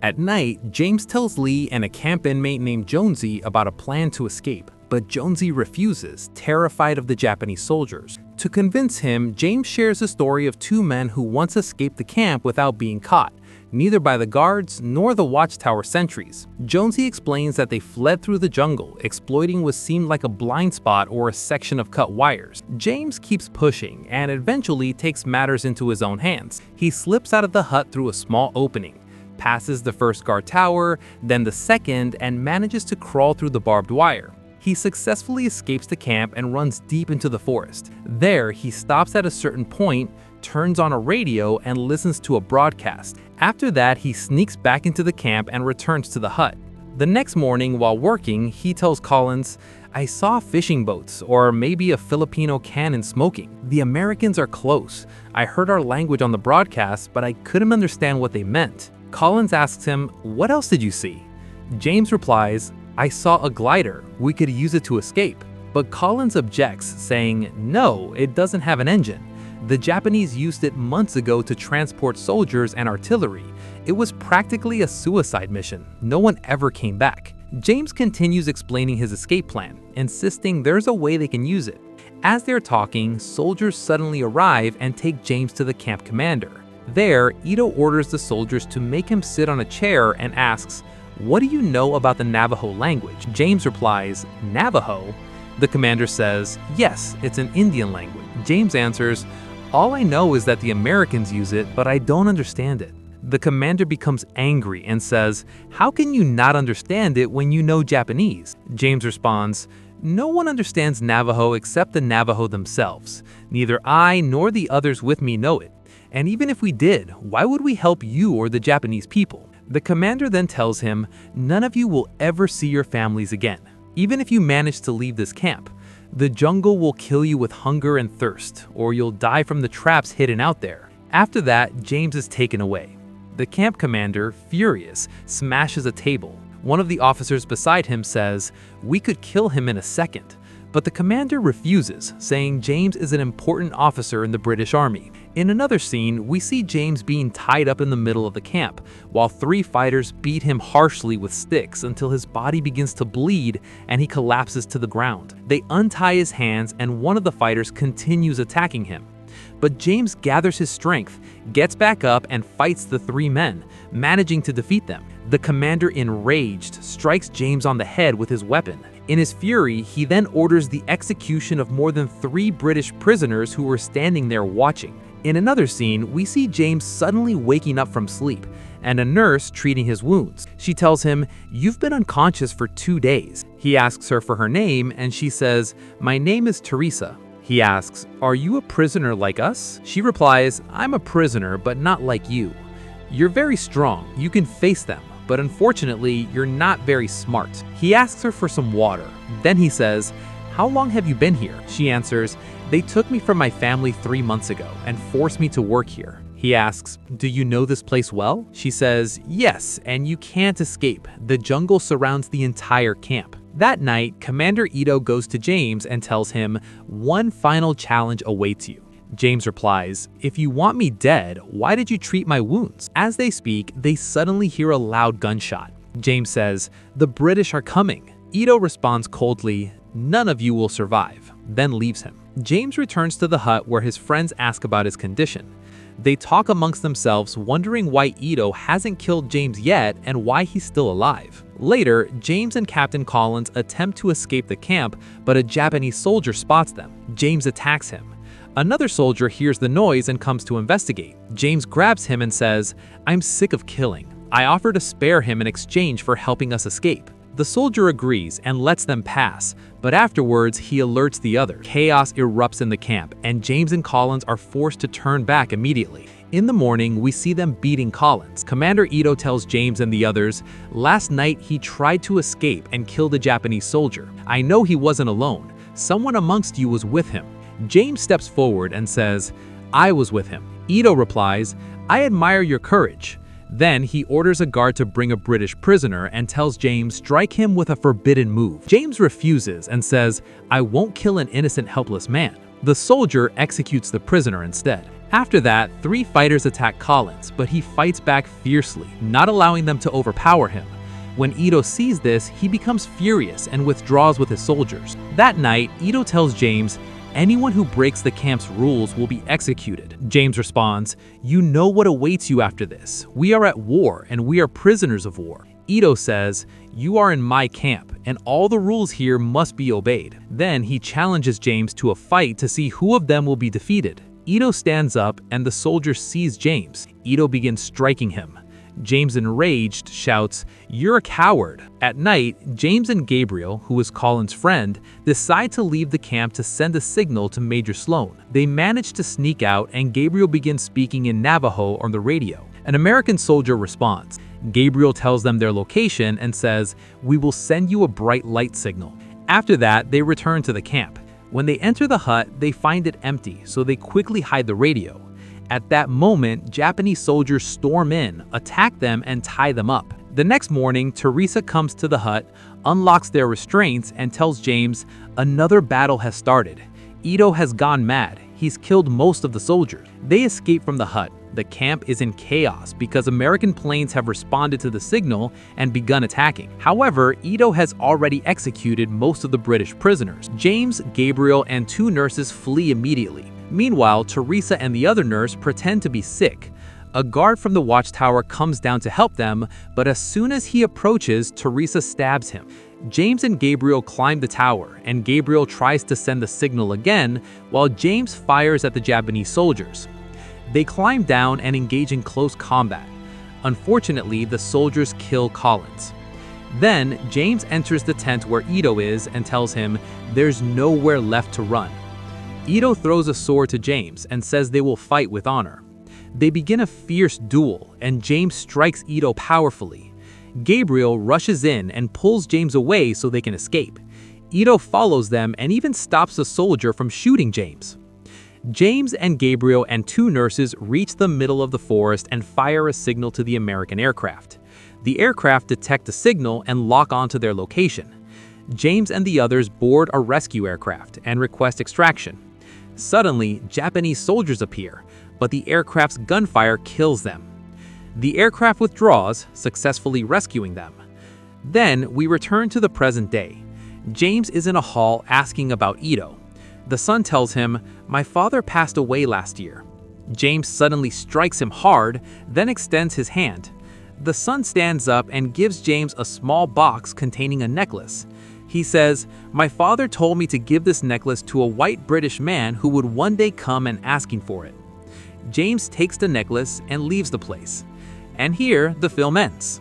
At night, James tells Lee and a camp inmate named Jonesy about a plan to escape, but Jonesy refuses, terrified of the Japanese soldiers. To convince him, James shares the story of two men who once escaped the camp without being caught, neither by the guards nor the watchtower sentries. Jonesy explains that they fled through the jungle, exploiting what seemed like a blind spot or a section of cut wires. James keeps pushing and eventually takes matters into his own hands. He slips out of the hut through a small opening, passes the first guard tower, then the second, and manages to crawl through the barbed wire. He successfully escapes the camp and runs deep into the forest. There, he stops at a certain point, turns on a radio, and listens to a broadcast. After that, he sneaks back into the camp and returns to the hut. The next morning, while working, he tells Collins, "I saw fishing boats, or maybe a Filipino cannon smoking. The Americans are close. I heard our language on the broadcast, but I couldn't understand what they meant." Collins asks him, "What else did you see?" James replies, "I saw a glider. We could use it to escape." But Collins objects, saying, "No, it doesn't have an engine. The Japanese used it months ago to transport soldiers and artillery. It was practically a suicide mission. No one ever came back." James continues explaining his escape plan, insisting there's a way they can use it. As they're talking, soldiers suddenly arrive and take James to the camp commander. There, Ito orders the soldiers to make him sit on a chair and asks, "What do you know about the Navajo language?" James replies, "Navajo?" The commander says, "Yes, it's an Indian language." James answers, "All I know is that the Americans use it, but I don't understand it." The commander becomes angry and says, "How can you not understand it when you know Japanese?" James responds, "No one understands Navajo except the Navajo themselves. Neither I nor the others with me know it. And even if we did, why would we help you or the Japanese people?" The commander then tells him, "None of you will ever see your families again. Even if you manage to leave this camp, the jungle will kill you with hunger and thirst, or you'll die from the traps hidden out there." After that, James is taken away. The camp commander, furious, smashes a table. One of the officers beside him says, "We could kill him in a second." But the commander refuses, saying James is an important officer in the British Army. In another scene, we see James being tied up in the middle of the camp, while three fighters beat him harshly with sticks until his body begins to bleed and he collapses to the ground. They untie his hands and one of the fighters continues attacking him. But James gathers his strength, gets back up, and fights the three men, managing to defeat them. The commander, enraged, strikes James on the head with his weapon. In his fury, he then orders the execution of more than 3 British prisoners who were standing there watching. In another scene, we see James suddenly waking up from sleep, and a nurse treating his wounds. She tells him, "You've been unconscious for 2 days." He asks her for her name, and she says, "My name is Teresa." He asks, "Are you a prisoner like us?" She replies, "I'm a prisoner, but not like you. You're very strong, you can face them, but unfortunately, you're not very smart." He asks her for some water. Then he says, "How long have you been here?" She answers, "They took me from my family 3 months ago and forced me to work here." He asks, "Do you know this place well?" She says, "Yes, and you can't escape. The jungle surrounds the entire camp." That night, Commander Ito goes to James and tells him, "One final challenge awaits you." James replies, "If you want me dead, why did you treat my wounds?" As they speak, they suddenly hear a loud gunshot. James says, "The British are coming." Ito responds coldly, "None of you will survive," then leaves him. James returns to the hut where his friends ask about his condition. They talk amongst themselves, wondering why Ito hasn't killed James yet and why he's still alive. Later, James and Captain Collins attempt to escape the camp, but a Japanese soldier spots them. James attacks him. Another soldier hears the noise and comes to investigate. James grabs him and says, "I'm sick of killing. I offer to spare him in exchange for helping us escape." The soldier agrees and lets them pass, but afterwards he alerts the others. Chaos erupts in the camp, and James and Collins are forced to turn back immediately. In the morning, we see them beating Collins. Commander Ito tells James and the others, "Last night he tried to escape and killed a Japanese soldier. I know he wasn't alone. Someone amongst you was with him." James steps forward and says, "I was with him." Ito replies, "I admire your courage." Then he orders a guard to bring a British prisoner and tells James strike him with a forbidden move. James refuses and says, "I won't kill an innocent helpless man." The soldier executes the prisoner instead. After that, 3 fighters attack Collins, but he fights back fiercely, not allowing them to overpower him. When Ito sees this, he becomes furious and withdraws with his soldiers. That night, Ito tells James, "Anyone who breaks the camp's rules will be executed." James responds, "You know what awaits you after this. We are at war and we are prisoners of war." Ito says, "You are in my camp and all the rules here must be obeyed." Then he challenges James to a fight to see who of them will be defeated. Ito stands up and the soldier sees James. Ito begins striking him. James, enraged, shouts, "You're a coward." At night, James and Gabriel, who is Collins' friend, decide to leave the camp to send a signal to Major Sloan. They manage to sneak out and Gabriel begins speaking in Navajo on the radio. An American soldier responds. Gabriel tells them their location and says, "We will send you a bright light signal." After that, they return to the camp. When they enter the hut, they find it empty, so they quickly hide the radio. At that moment, Japanese soldiers storm in, attack them, and tie them up. The next morning, Teresa comes to the hut, unlocks their restraints, and tells James, "Another battle has started. Ito has gone mad. He's killed most of the soldiers." They escape from the hut. The camp is in chaos because American planes have responded to the signal and begun attacking. However, Ito has already executed most of the British prisoners. James, Gabriel, and 2 nurses flee immediately. Meanwhile, Teresa and the other nurse pretend to be sick. A guard from the watchtower comes down to help them, but as soon as he approaches, Teresa stabs him. James and Gabriel climb the tower, and Gabriel tries to send the signal again, while James fires at the Japanese soldiers. They climb down and engage in close combat. Unfortunately, the soldiers kill Collins. Then, James enters the tent where Ito is and tells him, "There's nowhere left to run." Ito throws a sword to James and says they will fight with honor. They begin a fierce duel, and James strikes Ito powerfully. Gabriel rushes in and pulls James away so they can escape. Ito follows them and even stops a soldier from shooting James. James and Gabriel and 2 nurses reach the middle of the forest and fire a signal to the American aircraft. The aircraft detect the signal and lock onto their location. James and the others board a rescue aircraft and request extraction. Suddenly, Japanese soldiers appear, but the aircraft's gunfire kills them. The aircraft withdraws, successfully rescuing them. Then, we return to the present day. James is in a hall asking about Ito. The son tells him, "My father passed away last year." James suddenly strikes him hard, then extends his hand. The son stands up and gives James a small box containing a necklace. He says, "My father told me to give this necklace to a white British man who would one day come and asking for it." James takes the necklace and leaves the place. And here, the film ends.